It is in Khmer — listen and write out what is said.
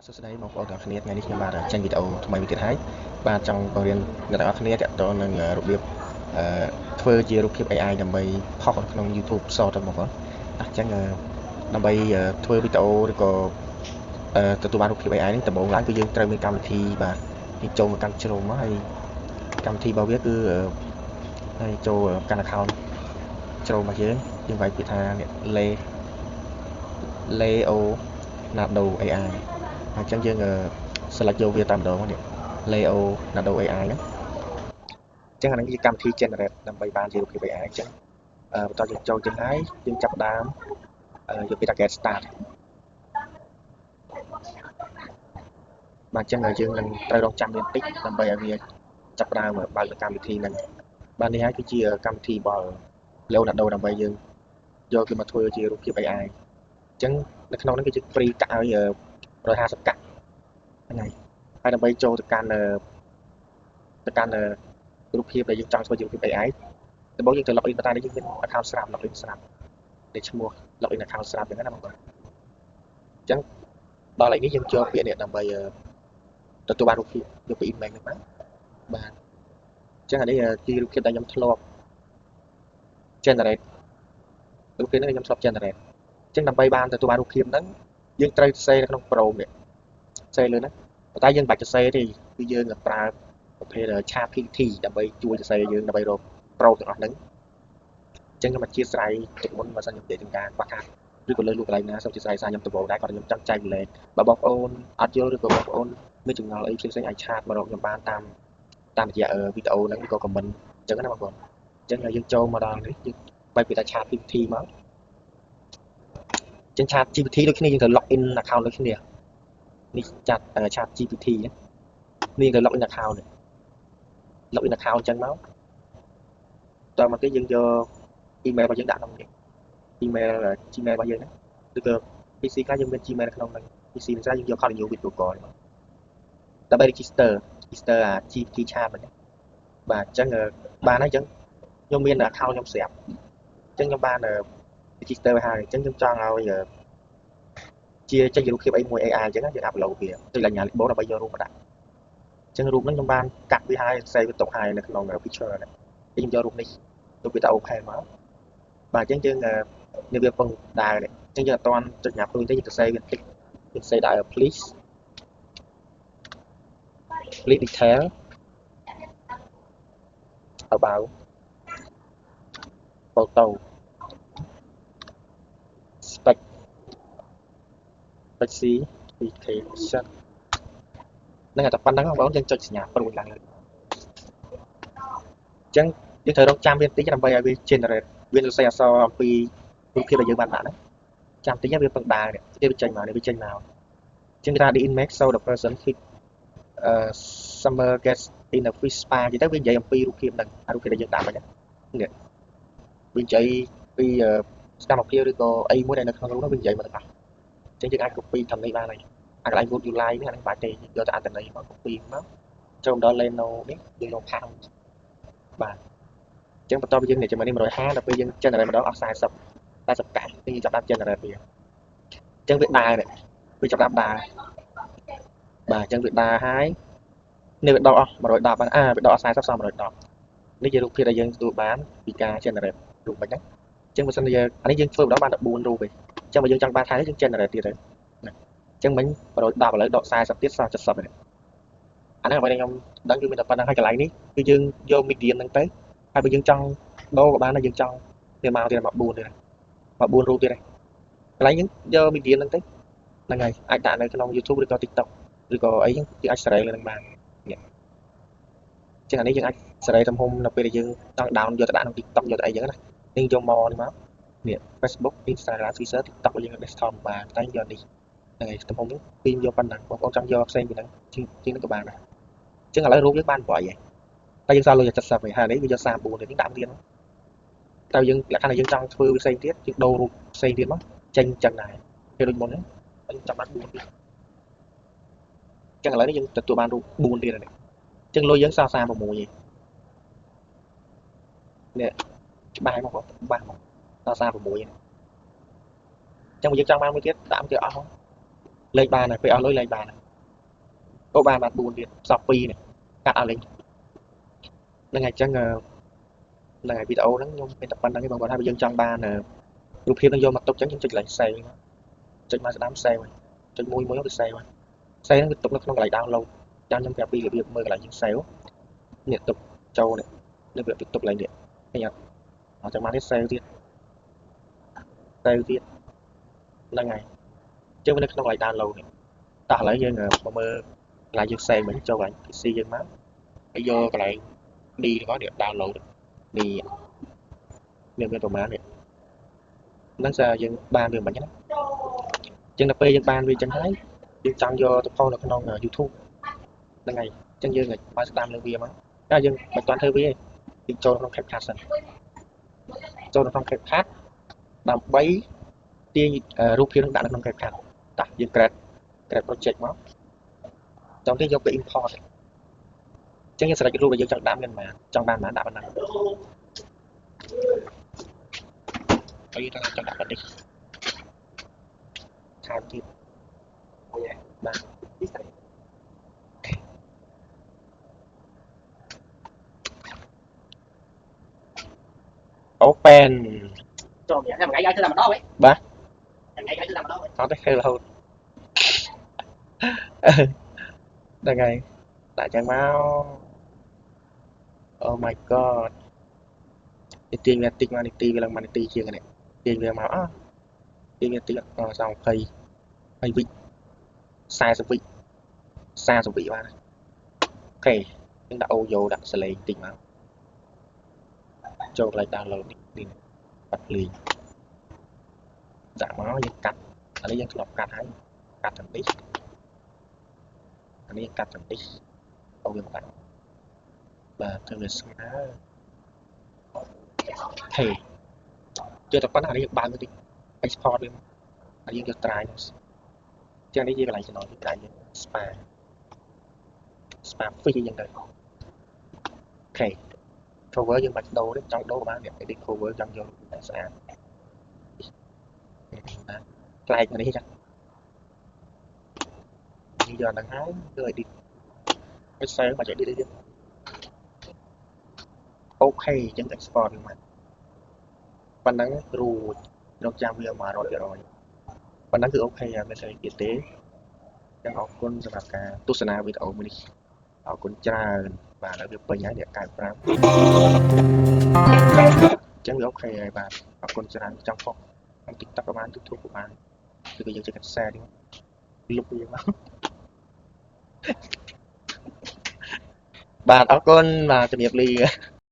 បាទសួស្តីបងប្អូនទាំងអស់គ្នាថ្ងៃនេះខ្ញុំបាទចេញវីដេអូថ្មីមួយទៀតហើយបាទចង់បង្រៀនអ្នកទាំងអស់គ្នាទាក់ទងនឹងរបៀបធ្វើជារូបភាព AI ដើម្បីផុសក្នុង YouTube Short បងប្អូនអញ្ចឹងដើម្បីធ្វើវីដេអូឬក៏ទទួលបានរូបភាព AI នេះដំបូងឡើងគឺយើងត្រូវមានកម្មវិធីបាទគេចូលមកកាន់ជ្រុងមកហើយកម្មវិធីរបស់វាគឺហើយចូលកាន់ account ជ្រុងរបស់យើងវាយពាក្យថា Leonardo AI អញ្ចឹងយើងselect យកវាតែម្ដងនេះ Leonardo AI ហ្នឹងអញ្ចឹងអានេះជាកម្មវិធី generate ដើម្បីបានជារូបភាព AI អញ្ចឹងបន្តយើងចូលចឹងហើយយើងចាប់ផ្ដើមយកពាក្យថា get start បាទអញ្ចឹងយើងនឹងត្រូវរងចាំវាបន្តិចដើម្បីឲ្យវាចាប់ផ្ដើមបើកកម្មវិធីហ្នឹងបាទនេះហើយគឺជាកម្មវិធីរបស់ Leonardo ដើម្បីយើងយកវាមកធ្វើជារូបភាព AI អញ្ចឹងនៅក្នុងហ្នឹងគឺជា free កាក់ឲ្យ150កាក់ហ្នឹងហើយដើម្បីចូលទៅកាន់រូបភាពដែលយើងចង់ធ្វើជារូបភាព AI ដំបូងយើងត្រូវ login តែនេះយើងមាន account ស្រាប់ login ស្រាប់ដែលឈ្មោះ login account ស្រាប់ចឹងណាបងប្អូនអញ្ចឹងដល់ឥឡូវនេះយើងចូលពាក្យនេះដើម្បីទទួលបានរូបភាពយកពី email ហ្នឹងបាទអញ្ចឹងអានេះជារូបភាពដែលខ្ញុំធ្លាប់ generate រូបភាពហ្នឹងខ្ញុំធ្លាប់ generate អញ្ចឹងដើម្បីបានទទួលបានរូបភាពហ្នឹងយើងត្រូវ save នៅក្នុង Chrome នេះ save លើហ្នឹងប៉ុន្តែយើងមិនបាច់ទៅ save ទេគឺយើងប្រើប្រភេទ ChatGPT ដើម្បីជួយសរសេរយើងដើម្បីរក Pro ទាំងអស់ហ្នឹងអញ្ចឹងខ្ញុំអធិស្ឋានទុកមុនបើសិនខ្ញុំនិយាយទាំងការខ្វះខាតឬក៏លើលោកកន្លែងណាសូមអធិស្ឋានសារខ្ញុំដំបូងដែរគាត់ខ្ញុំចង់ចែកម្លែកបើបងប្អូនអត់យល់ឬក៏បងប្អូនមានចម្ងល់អីផ្សេងៗអាចឆាតមករកខ្ញុំបានតាមរយៈវីដេអូហ្នឹងឬក៏ comment អញ្ចឹងណាបងប្អូនអញ្ចឹងយើងចូលមកដល់នេះយើងបែបពីថា ChatGPT មកអញ្ចឹង ChatGPT ដូចគ្នាយើងត្រូវ login account ដូចគ្នានេះចាត់ ChatGPT នេះយើងត្រូវ login account នេះ login account អញ្ចឹងមកតមកទៀតយើងយក email របស់យើងដាក់ក្នុងនេះ email Gmail របស់យើងហ្នឹងឬក៏ PC ខ្លះយើងមាន Gmail នៅក្នុងហ្នឹង PC ខ្លះយើងយក account with Google ដើម្បី register អា GPT chat ហ្នឹងបាទអញ្ចឹងបានហើយអញ្ចឹងខ្ញុំមាន account ខ្ញុំស្រាប់អញ្ចឹងខ្ញុំបាន register ហើយអញ្ចឹងខ្ញុំចង់ឲ្យជាចេញរូបភាពអីមួយ AI អញ្ចឹងយើង upload វាទៅលញ្ញាlibro ដើម្បីយករូបមកដាក់អញ្ចឹងរូបហ្នឹងខ្ញុំបានកាត់វាហើយ save វាទុកហើយនៅក្នុង picture ហ្នឹងខ្ញុំយករូបនេះទុកវាទៅ open មកបាទអញ្ចឹងយើងនេះវាពងដើរនេះអញ្ចឹងយើងអត់ទាន់ចុចញ៉ាំព្រួយទេយើងទៅ save វាបន្តិចយើង save ដល់ please detail about photo spec specification ហ្នឹងតែប៉ុណ្្នឹងបងប្អូនយើងចុចសញ្ញាព្រួយឡើងអញ្ចឹងយើងត្រូវរកចាំវាបន្តិចដើម្បីឲ្យវា generate វាសរសេរអក្សរអំពីរូបភាពដែលយើងបានដាក់ហ្នឹងចាំតិចវាពឹងដើរនេះវាចេញមកអញ្ចឹងគេថា the image show the person fit summer gets in a fish spa និយាយទៅវានិយាយអំពីរូបភាពហ្នឹងរូបភាពដែលយើងដាក់ហ្នឹងនេះវានិយាយពីសកម្មភាពឬក៏អីមួយដែលនៅក្នុងរូបហ្នឹងវានិយាយមកទាំងអស់អញ្ចឹងយើងអាច copy តាមនេះបានហើយកន្លែង would you like នេះអានេះបាច់ទេយកទៅអត្ថន័យមក copy មកចូលដល់ Leno នេះយើងយកផាំងបាទអញ្ចឹងបន្ទាប់ពីយើងនេះជាមួយនេះ150ដល់ពេលយើង generate ម្ដងអស់40កាក់នេះយើងចាប់ដាក់ generate វាអញ្ចឹងវាដើរនេះវាចាប់ដាក់ដើរបាទអញ្ចឹងវាដើរហើយនេះវាដកអស់110បានវាដកអស់40សល់110នេះជារូបភាពដែលយើងទទួលបានពីការ generate រូបមិនហ្នឹងអញ្ចឹងបើសិនជាអានេះយើងធ្វើម្ដងបាន14រូបទេអញ្ចឹងបើយើងចង់បានថែយើង generate ទៀតទៅអញ្ចឹងមិញ110ឥឡូវដក40ទៀតសល់70នេះអាហ្នឹងអ្វីដែលខ្ញុំដឹងគឺមានតែប៉ុណ្្នឹងហើយកន្លែងនេះគឺយើងយក median ហ្នឹងទៅហើយបើយើងចង់ដូរក៏បានដែរយើងចង់វាមកទៀតមក4ទៀតមក4រូបទៀតហើយកន្លែងយើងយក median ហ្នឹងទៅហ្នឹងហើយអាចដាក់នៅក្នុង YouTube ឬក៏ TikTok ឬក៏អីយើងអាចសេរីលើនឹងបាននេះចឹងអានេះយើងអាចសេរីទំហំនៅពេលដែលយើងចង់ down យកទៅដាក់ក្នុង TikTok យកទៅអីចឹងណាយើងយកមកនេះមកនេះ Facebook Instagram Twitter TikTok យើង desktop បានតែយកនេះហ្នឹងហើយទំហំនេះពីយកប៉ុណ្ណឹងបងប្អូនចង់យកផ្សេងពីហ្នឹងជាងនេះក៏បានដែរចឹងឥឡូវរូបយើងបាន8ហើយតែយើងសល់លុយ70ហើយនេះវាយក34ទៀតយើងដាក់ទៀតតែយើងលក្ខណៈយើងចង់ធ្វើផ្សេងទៀតយើងដូររូបផ្សេងទៀតមកចេញចឹងដែរពេលដូចមុនហ្នឹងខ្ញុំចាំបាន4ទៀតចឹងឥឡូវនេះយើងទទួលបានរូប4ទៀតហើយចឹងលុយយើងសល់36ឯងនេះច្បាស់មកច្បាស់មកសល់36ឯងចឹងយើងចង់បានមួយទៀតដាក់មកទៀតអស់ lên bàn này phải ao lối lên bàn này có bàn bạn buồn điện Shopee này cắt ao lên là ngày chắc là ngày video đó nhưng mình tập ban đăng cái bằng hai bây giờ trong bàn là chụp phim nó vô mặt tốc trắng những chụp lại xe chụp mà đám xe chụp môi môi nó xe xe nó tục nó không lại download cho những cái việc mơ lại những xéo nhiệt tục châu này nên việc tiếp tục lại điện thấy nhỉ ở trong máy xe tiết là ngày chứ nó không lại download này ta lấy dân mà mơ lại những xe mình cho bạn PC dân má bây giờ cái lại đi có điện download đi nên bên tàu má này nó ra dân ba đường bạn nhé chân là p dân ban vì chân thấy dân trong do tôi con là con non YouTube là ngày chân dương ngày ba đam lên bia mà ra dân bạch toàn thơ bia đi cho nó khép khát sẵn cho nó không khép khát làm bấy tiên rút kia nó đã nó khép khát đặt dân create project nó trong cái dòng cái import chứ như sẽ là cái rút là dân trong đám lên mà trong ban mà đã ban nào có gì đang trong đám đi khai tiếp ba open Trời ơi, ngày ai thứ làm đó vậy? ba Ngày ai thứ làm đó vậy? có cái kêu là hôn đây ngày tại trang báo oh my god cái tiền về tích manity về lần manity chia cái này tiền về máu tiền về tích xong pay vị sai số vị xa số vị ba ok chúng ta ô vô đặt xử lý tình máu cho lại download đi bật liền giảm máu dân cắt ở đây dân lọc cắt hay cắt thành tí ở đây cắt thành tí ô dân cắt và thường là sáng thì chưa tập bắn ở đây ba mươi đi export đi ở đây được try chứ đây gì lại cho nó cái spa phi dân đời ok cover dân bạch đồ đấy trong đồ của bạn để đi cover trong vô tại sao like ở đây chắc bây giờ đang hái rồi đi cái xe mà chạy đi đi ok chân export mà bạn đang ru trong trang video mà rồi bạn đang cứ ok à mình sẽ thiết tế đang học conสำหรับการตุสนาวิดีโอมันเอาคนจ้าvà đã được bây giờ để cài program chẳng được ok và học conจ้าtrong phòng trong tiktok các bạn youtube của bạn thì bây giờ chỉ cần share đi lúc gì mà bạn học con và chụp nghiệp ly